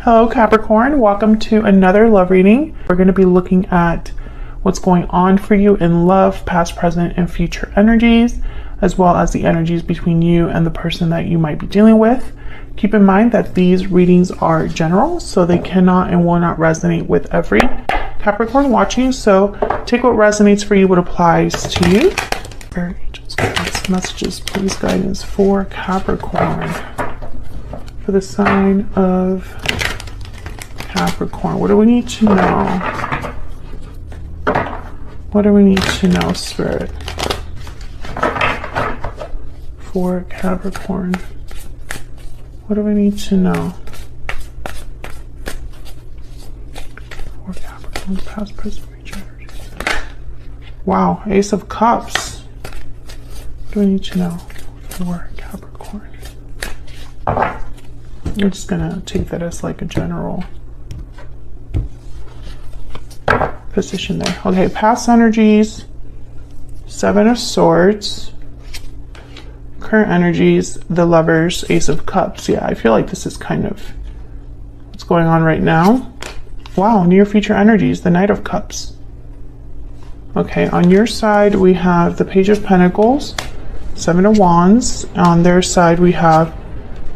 Hello Capricorn, welcome to another love reading. We're going to be looking at what's going on for you in love, past, present, and future energies, as well as the energies between you and the person that you might be dealing with. Keep in mind that these readings are general, so they cannot and will not resonate with every Capricorn watching. So take what resonates for you, what applies to you. Spirit angels, guidance, messages, please, guidance for Capricorn. For the sign of Capricorn, what do we need to know? What do we need to know, Spirit? For Capricorn, what do we need to know? For Capricorn, past, present, future energies. Wow, Ace of Cups. What do we need to know for Capricorn? I'm just gonna take that as like a general position there. Okay, past energies, Seven of Swords. Current energies, the Lovers, Ace of Cups. Yeah, I feel like this is kind of what's going on right now. Wow, near future energies, the Knight of Cups. Okay, on your side we have the Page of Pentacles, Seven of Wands. On their side we have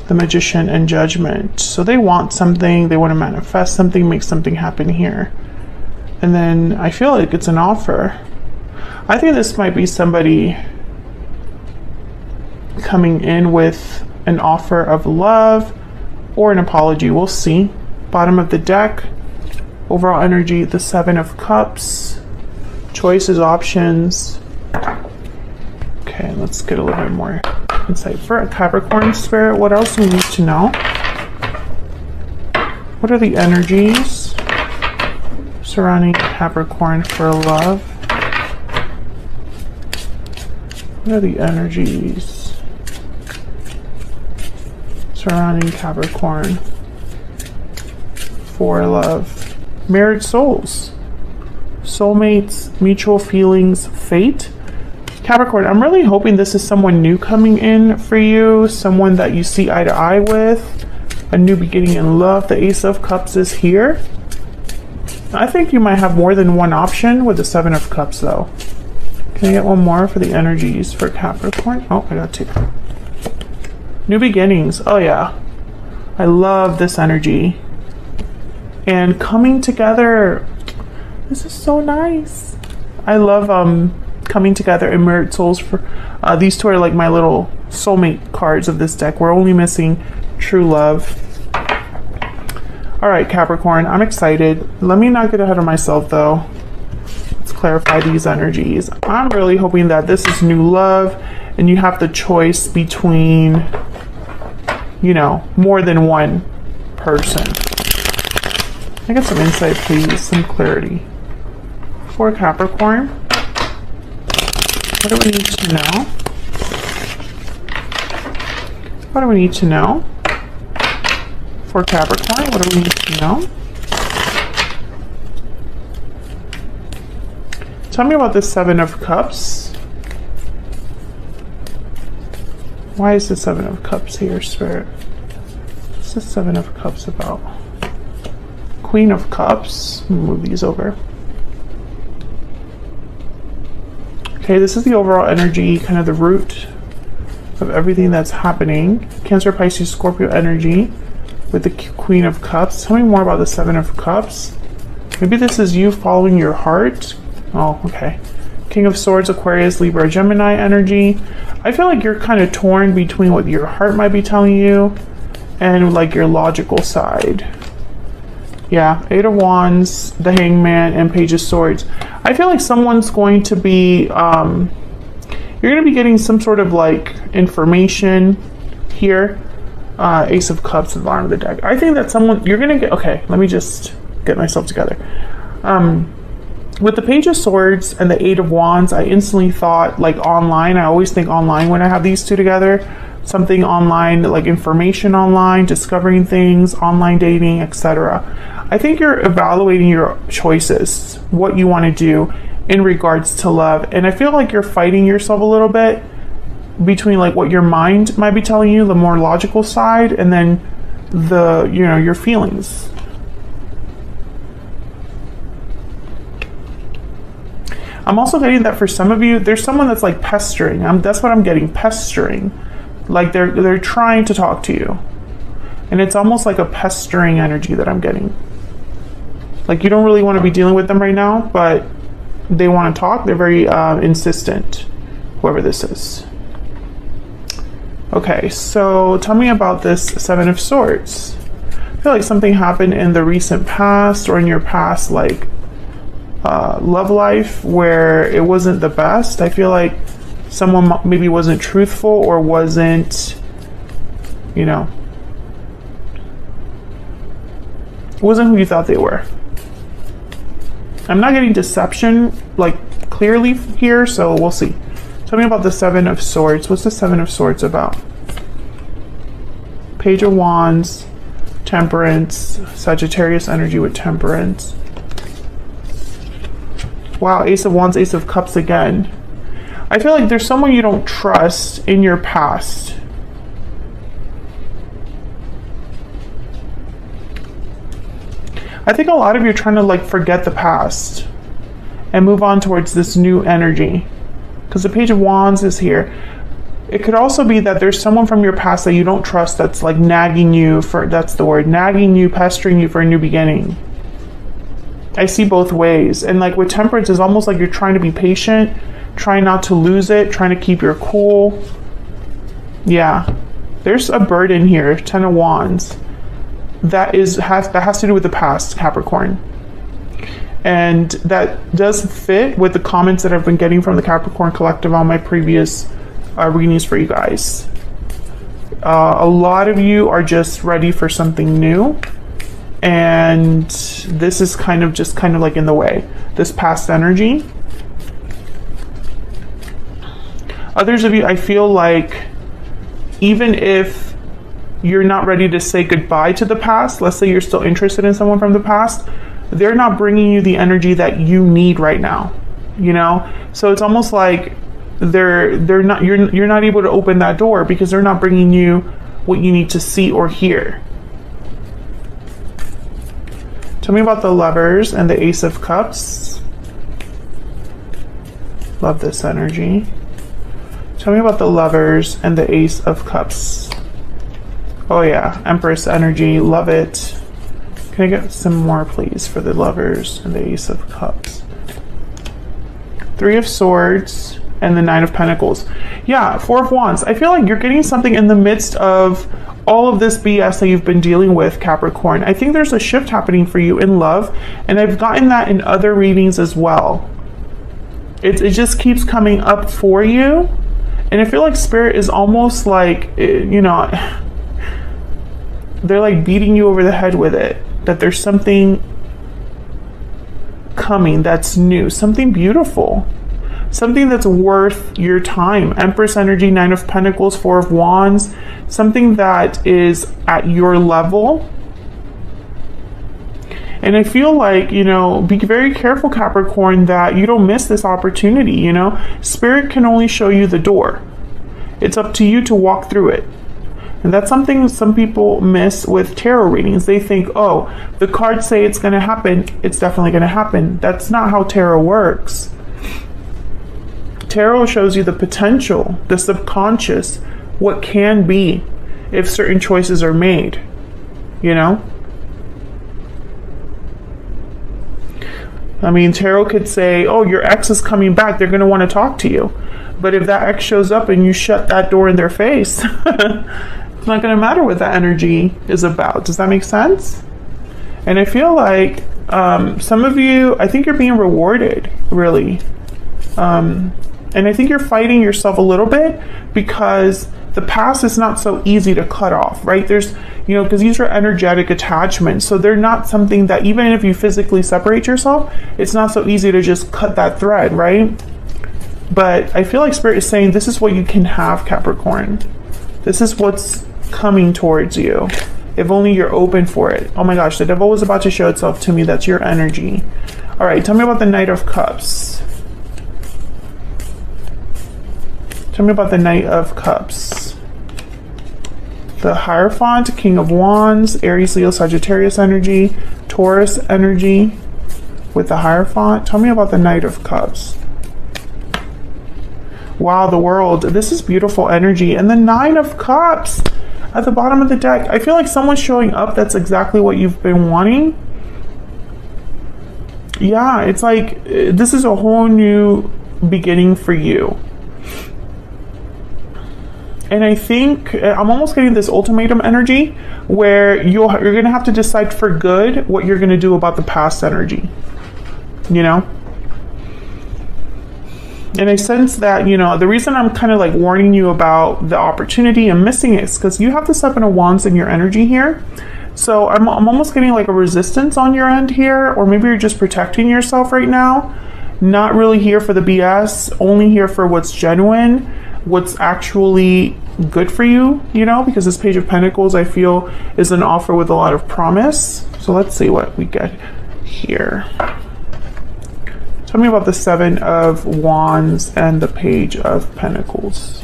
the Magician and Judgment. So they want something, they want to manifest something, make something happen here. And then I feel like it's an offer. I think this might be somebody coming in with an offer of love or an apology. We'll see. Bottom of the deck, overall energy, the Seven of Cups, choices, options. Okay, let's get a little bit more insight for a Capricorn, Spirit. What else do we need to know? What are the energies surrounding Capricorn for love? What are the energies surrounding Capricorn for love? Married souls, soulmates, mutual feelings, fate. Capricorn, I'm really hoping this is someone new coming in for you, someone that you see eye to eye with, a new beginning in love. The Ace of Cups is here. I think you might have more than one option with the Seven of Cups though. Can I get one more for the energies for Capricorn? Oh, I got two. New beginnings. Oh yeah. I love this energy. And coming together. This is so nice. I love coming together in married souls. For these two are like my little soulmate cards of this deck. We're only missing true love. All right, Capricorn, I'm excited. Let me not get ahead of myself though. Let's clarify these energies. I'm really hoping that this is new love and you have the choice between, you know, more than one person. I get some insight, please, some clarity. For Capricorn, what do we need to know? What do we need to know? For Capricorn, what do we need to know? Tell me about the Seven of Cups. Why is the Seven of Cups here, Spirit? What's the Seven of Cups about? Queen of Cups. Move these over. Okay, this is the overall energy, kind of the root of everything that's happening. Cancer, Pisces, Scorpio energy with the Queen of Cups. Tell me more about the Seven of Cups. Maybe this is you following your heart. Oh, okay. King of Swords, Aquarius, Libra, Gemini energy. I feel like you're kind of torn between what your heart might be telling you and like your logical side. Yeah, Eight of Wands, the Hangman, and Page of Swords. I feel like someone's going to be, you're going to be getting some sort of like information here. Ace of Cups at the bottom of the deck. I think that someone, you're going to get, okay, let me just get myself together. With the Page of Swords and the Eight of Wands, I instantly thought like online. I always think online when I have these two together. Something online, like information online, discovering things, online dating, etc. I think you're evaluating your choices, what you want to do in regards to love. And I feel like you're fighting yourself a little bit between like what your mind might be telling you, the more logical side, and then your feelings. I'm also getting that for some of you, there's someone that's like pestering. That's what I'm getting, pestering. Like they're trying to talk to you. And it's almost like a pestering energy that I'm getting. Like you don't really want to be dealing with them right now, but they want to talk. They're very insistent, whoever this is. Okay, so tell me about this Seven of Swords. I feel like something happened in the recent past or in your past, like love life, where it wasn't the best. I feel like someone maybe wasn't truthful or wasn't, wasn't who you thought they were. I'm not getting deception like clearly here, so we'll see. Tell me about the Seven of Swords. What's the Seven of Swords about? Page of Wands, Temperance, Sagittarius energy with Temperance. Wow, Ace of Wands, Ace of Cups again. I feel like there's someone you don't trust in your past. I think a lot of you are trying to like forget the past and move on towards this new energy. Because the Page of Wands is here. It could also be that there's someone from your past that you don't trust that's like nagging you for, that's the word, nagging you, pestering you for a new beginning. I see both ways. And like with Temperance, it's almost like you're trying to be patient, trying not to lose it, trying to keep your cool. Yeah, there's a burden here, Ten of Wands. That has to do with the past, Capricorn. And that does fit with the comments that I've been getting from the Capricorn Collective on my previous readings for you guys. A lot of you are just ready for something new. And this is kind of like in the way. This past energy. Others of you, I feel like even if you're not ready to say goodbye to the past, let's say you're still interested in someone from the past, they're not bringing you the energy that you need right now, so it's almost like you're not able to open that door because they're not bringing you what you need to see or hear. Tell me about the Lovers and the Ace of Cups. Love this energy. Tell me about the Lovers and the Ace of Cups. Oh yeah, Empress energy, love it. Can I get some more, please, for the Lovers and the Ace of Cups? Three of Swords and the Nine of Pentacles. Yeah, Four of Wands. I feel like you're getting something in the midst of all of this BS that you've been dealing with, Capricorn. I think there's a shift happening for you in love, and I've gotten that in other readings as well. It just keeps coming up for you, and I feel like Spirit is almost like, they're like beating you over the head with it, that there's something coming that's new, something beautiful, something that's worth your time. Empress energy, Nine of Pentacles, Four of Wands, something that is at your level. And I feel like, be very careful, Capricorn, that you don't miss this opportunity. Spirit can only show you the door. It's up to you to walk through it. And that's something some people miss with tarot readings. They think, oh, the cards say it's going to happen, it's definitely going to happen. That's not how tarot works. Tarot shows you the potential, the subconscious, what can be if certain choices are made, I mean, tarot could say, oh, your ex is coming back, they're going to want to talk to you. But if that ex shows up and you shut that door in their face, it's not going to matter what that energy is about. Does that make sense? And I feel like some of you, I think you're being rewarded, really. And I think you're fighting yourself a little bit because the past is not so easy to cut off, right? There's, because these are energetic attachments. So they're not something that, even if you physically separate yourself, it's not so easy to just cut that thread, right? But I feel like Spirit is saying this is what you can have, Capricorn. This is what's coming towards you. If only you're open for it. Oh my gosh, the devil was about to show itself to me. That's your energy. All right, tell me about the Knight of Cups. Tell me about the Knight of Cups. the Hierophant, King of Wands, Aries, Leo, Sagittarius energy, Taurus energy with the Hierophant. Tell me about the Knight of Cups. Wow, the World. This is beautiful energy. And the Nine of Cups at the bottom of the deck. I feel like someone's showing up that's exactly what you've been wanting. Yeah, it's like this is a whole new beginning for you. And I think I'm almost getting this ultimatum energy where you're going to have to decide for good what you're going to do about the past energy, you know? And I sense that, you know, the reason I'm kind of like warning you about the opportunity and missing it is because you have the Seven of Wands in your energy here. So I'm almost getting like a resistance on your end here, or maybe you're just protecting yourself right now. Not really here for the BS, only here for what's genuine, what's actually good for you, you know, because this Page of Pentacles I feel is an offer with a lot of promise. So let's see what we get here. Tell me about the Seven of Wands and the Page of Pentacles.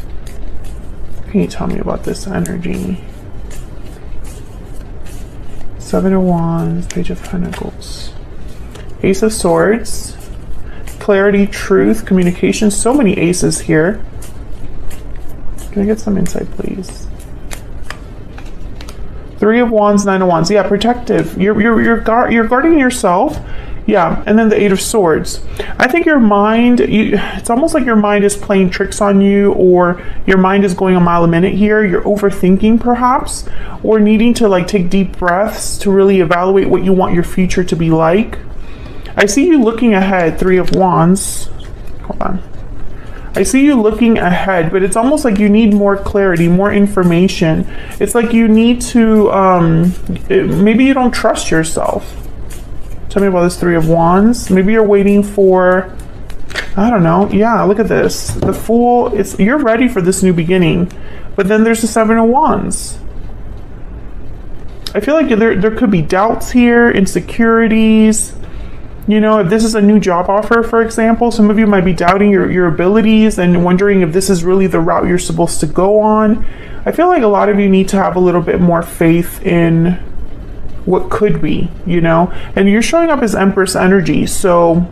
Can you tell me about this energy? Seven of Wands, Page of Pentacles, Ace of Swords, clarity, truth, communication. So many aces here. Can I get some insight, please? Three of Wands, Nine of Wands. Yeah, protective. You're guarding yourself. Yeah, and then the Eight of Swords. I think your mind, it's almost like your mind is playing tricks on you, or your mind is going a mile a minute here. You're overthinking perhaps, or needing to like take deep breaths to really evaluate what you want your future to be like. I see you looking ahead, Three of Wands. Hold on. I see you looking ahead, but it's almost like you need more clarity, more information. It's like you need to, maybe you don't trust yourself. Tell me about this Three of Wands. Maybe you're waiting for, I don't know. Yeah, look at this. The Fool, you're ready for this new beginning. But then there's the Seven of Wands. I feel like there could be doubts here, insecurities. You know, if this is a new job offer, for example, some of you might be doubting your abilities and wondering if this is really the route you're supposed to go on. I feel like a lot of you need to have a little bit more faith in what could be, you know, and you're showing up as Empress energy. So,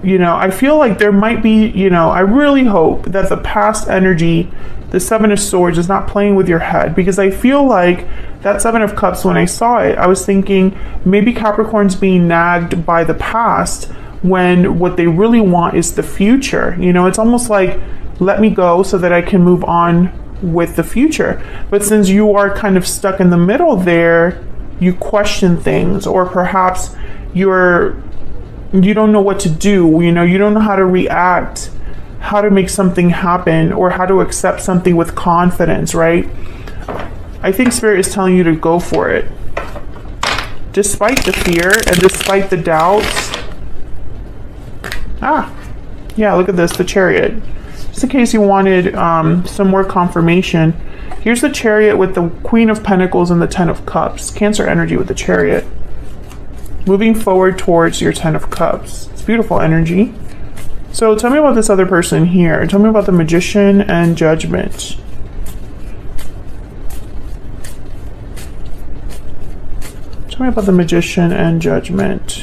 you know, I feel like there might be, you know, I really hope that the past energy, the Seven of Swords, is not playing with your head, because I feel like that Seven of Cups, when I saw it, I was thinking maybe Capricorn's being nagged by the past when what they really want is the future. You know, it's almost like, let me go so that I can move on with the future. But since you are kind of stuck in the middle there, you question things, or perhaps you don't know what to do. You know, you don't know how to react, how to make something happen, or how to accept something with confidence, right? I think Spirit is telling you to go for it. Despite the fear and despite the doubts. Yeah, look at this, the Chariot. Just in case you wanted some more confirmation, here's the Chariot with the Queen of Pentacles and the Ten of Cups. Cancer energy with the Chariot. Moving forward towards your Ten of Cups. It's beautiful energy. So tell me about this other person here. Tell me about the Magician and Judgment. Tell me about the Magician and Judgment.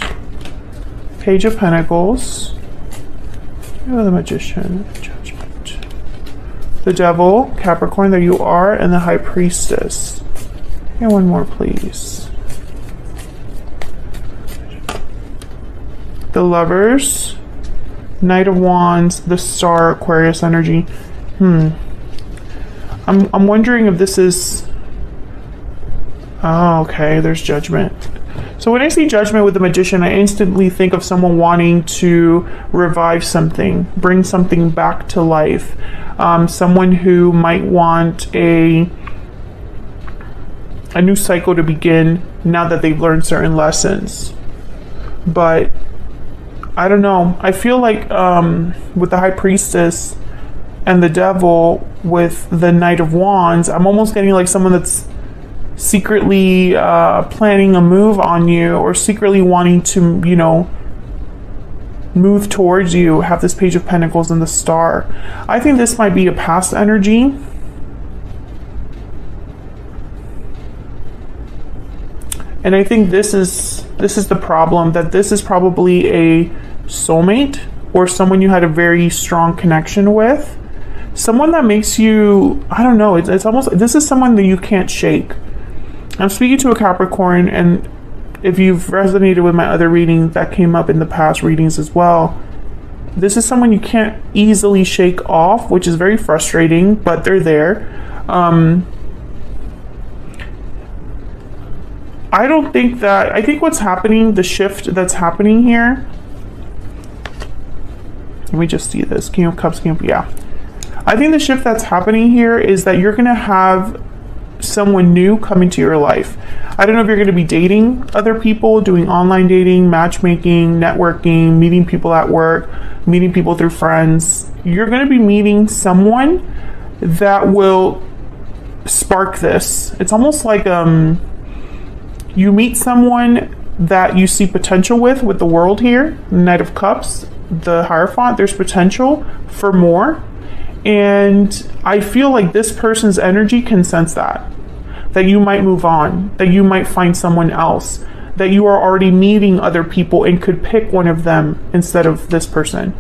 Page of Pentacles. Tell me about the Magician and Judgment. The Devil, Capricorn, there you are, and the High Priestess. And one more, please. The Lovers, Knight of Wands, the Star, Aquarius energy. I'm wondering if this is... Oh, okay, there's Judgment. So when I see Judgment with the Magician, I instantly think of someone wanting to revive something, bring something back to life. Someone who might want a new cycle to begin now that they've learned certain lessons. But I don't know. I feel like with the High Priestess and the Devil with the Knight of Wands, I'm almost getting like someone that's secretly planning a move on you, or secretly wanting to, you know, move towards you. Have this Page of Pentacles and the Star. I think this might be a past energy. And I think this is the problem, that this is probably a soulmate or someone you had a very strong connection with. Someone that makes you, I don't know, it's almost, this is someone that you can't shake. I'm speaking to a Capricorn, and if you've resonated with my other readings that came up in the past readings as well, this is someone you can't easily shake off, which is very frustrating, but they're there. I think what's happening, the shift that's happening here, let me just see this, King of Cups, yeah. I think the shift that's happening here is that you're gonna have someone new come into your life. I don't know if you're going to be dating other people, doing online dating, matchmaking, networking, meeting people at work, meeting people through friends. You're going to be meeting someone that will spark this. It's almost like you meet someone that you see potential with the world here, Knight of Cups, the Hierophant. There's potential for more. And I feel like this person's energy can sense that you might move on, that you might find someone else, that you are already meeting other people and could pick one of them instead of this person.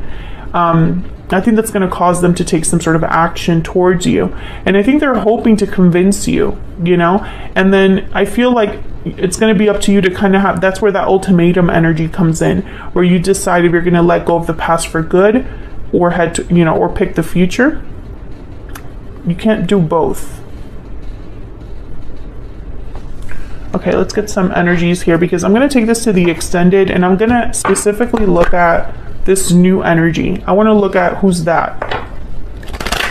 I think that's going to cause them to take some sort of action towards you. And I think they're hoping to convince you, you know? And then I feel like it's going to be up to you to kind of have, that's where that ultimatum energy comes in, where you decide if you're going to let go of the past for good, or head to, you know, or pick the future. You can't do both. Okay, let's get some energies here, because I'm going to take this to the extended, and I'm going to specifically look at this new energy. I want to look at who's that,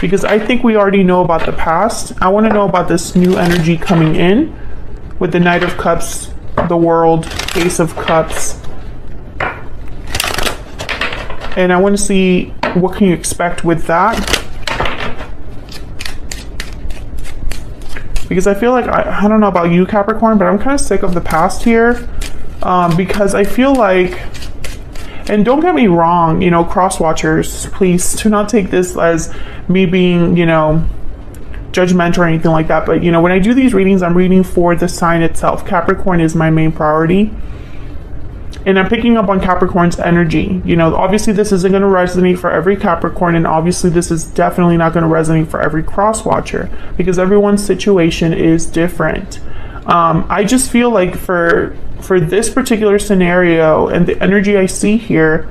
because I think we already know about the past. I want to know about this new energy coming in with the Knight of Cups, the World, Ace of Cups. And I want to see what can you expect with that. Because I feel like, I don't know about you, Capricorn, but I'm kind of sick of the past here. Because I feel like, and don't get me wrong, you know, cross watchers, please do not take this as me being, you know, judgmental or anything like that. But, you know, when I do these readings, I'm reading for the sign itself. Capricorn is my main priority. And I'm picking up on Capricorn's energy. You know, obviously this isn't going to resonate for every Capricorn, and obviously this is definitely not going to resonate for every cross-watcher, because everyone's situation is different. I just feel like for this particular scenario and the energy I see here,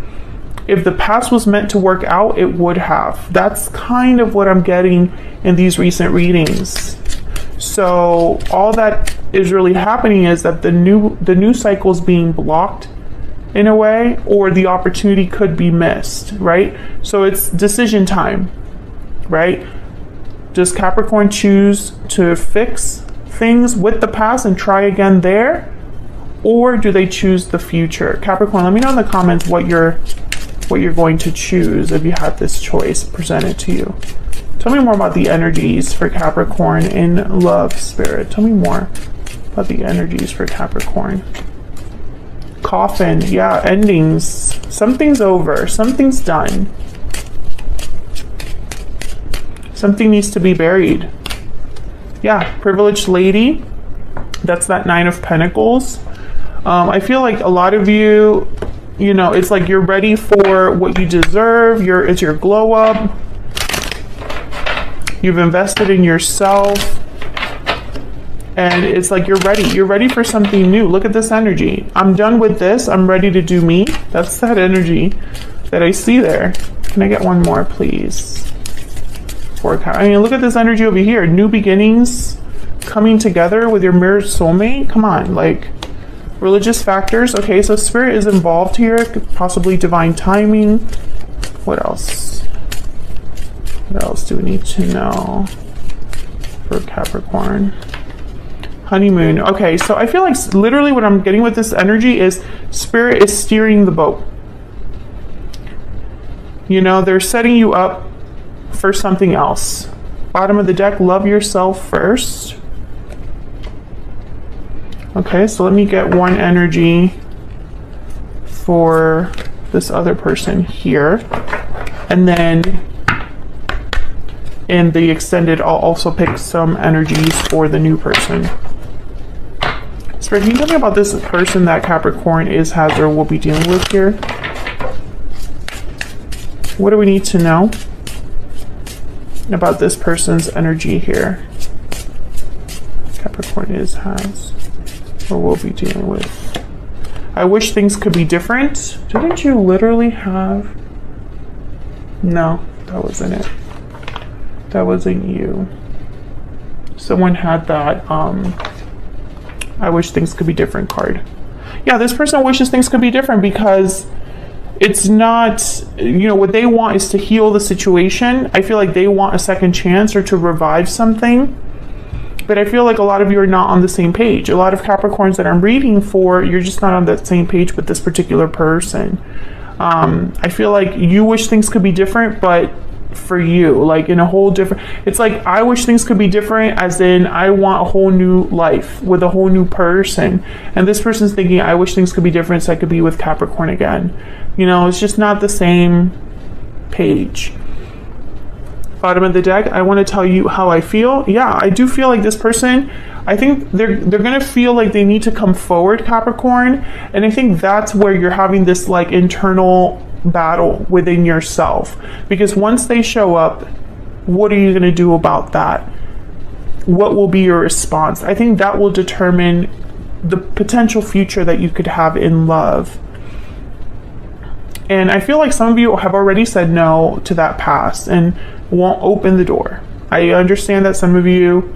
if the past was meant to work out, it would have. That's kind of what I'm getting in these recent readings. So all that is really happening is that the new cycle is being blocked in a way, or the opportunity could be missed, right? So it's decision time, right? Does Capricorn choose to fix things with the past and try again there, or do they choose the future? Capricorn, let me know in the comments what you're going to choose if you had this choice presented to you. Tell me more about the energies for Capricorn in love, spirit. Tell me more about the energies for Capricorn. Coffin, yeah, endings. Something's over, something's done. Something needs to be buried. Yeah, privileged lady. That's that Nine of Pentacles. I feel like a lot of you, you know, it's like you're ready for what you deserve. It's your glow up. You've invested in yourself. And it's like you're ready for something new. Look at this energy. I'm done with this. I'm ready to do me. That's that energy that I see there. Can I get one more, please? I mean, look at this energy over here. New beginnings, coming together with your mirrored soulmate. Come on, like religious factors. Okay, so spirit is involved here. Possibly divine timing. What else? What else do we need to know for Capricorn? Honeymoon. Okay, so I feel like literally what I'm getting with this energy is spirit is steering the boat. You know, they're setting you up for something else. Bottom of the deck, love yourself first. Okay, so let me get one energy for this other person here. And then in the extended, I'll also pick some energies for the new person. Spirit, can you tell me about this person that Capricorn has, or will be dealing with here? What do we need to know about this person's energy here? Capricorn has, or will be dealing with. I wish things could be different. Didn't you literally have... No, that wasn't it. That wasn't you. Someone had that, I wish things could be different card. Yeah, this person wishes things could be different because it's not, you know, what they want is to heal the situation. I feel like they want a second chance or to revive something. But I feel like a lot of you are not on the same page. A lot of Capricorns that I'm reading for, you're just not on the same page with this particular person. I feel like you wish things could be different, but for you, like in a whole different, it's like I wish things could be different as in I want a whole new life with a whole new person, and this person's thinking I wish things could be different so I could be with Capricorn again. You know, it's just not the same page. Bottom of the deck, I want to tell you how I feel. Yeah, I do feel like this person, I think they're gonna feel like they need to come forward, Capricorn, and I think that's where you're having this like internal battle within yourself, because once they show up, what are you going to do about that? What will be your response? I think that will determine the potential future that you could have in love. And I feel like some of you have already said no to that past and won't open the door. I understand that some of you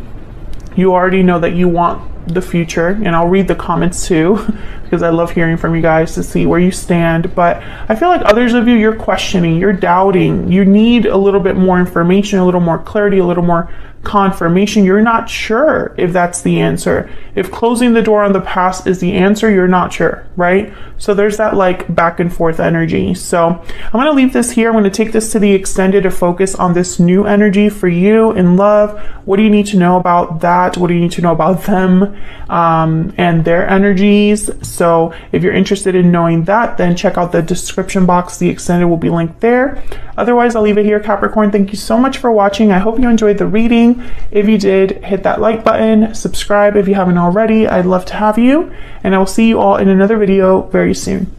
already know that you want the future, and I'll read the comments too because I love hearing from you guys to see where you stand. But I feel like others of you, you're questioning, you're doubting, you need a little bit more information, a little more clarity, a little more confirmation. You're not sure if that's the answer. If closing the door on the past is the answer, you're not sure, right? So there's that like back and forth energy. So I'm going to leave this here. I'm going to take this to the extended to focus on this new energy for you in love. What do you need to know about that? What do you need to know about them and their energies? So if you're interested in knowing that, then check out the description box. The extended will be linked there. Otherwise, I'll leave it here, Capricorn. Thank you so much for watching. I hope you enjoyed the reading. If you did, hit that like button, subscribe if you haven't already. I'd love to have you, and I will see you all in another video very soon.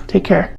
Take care.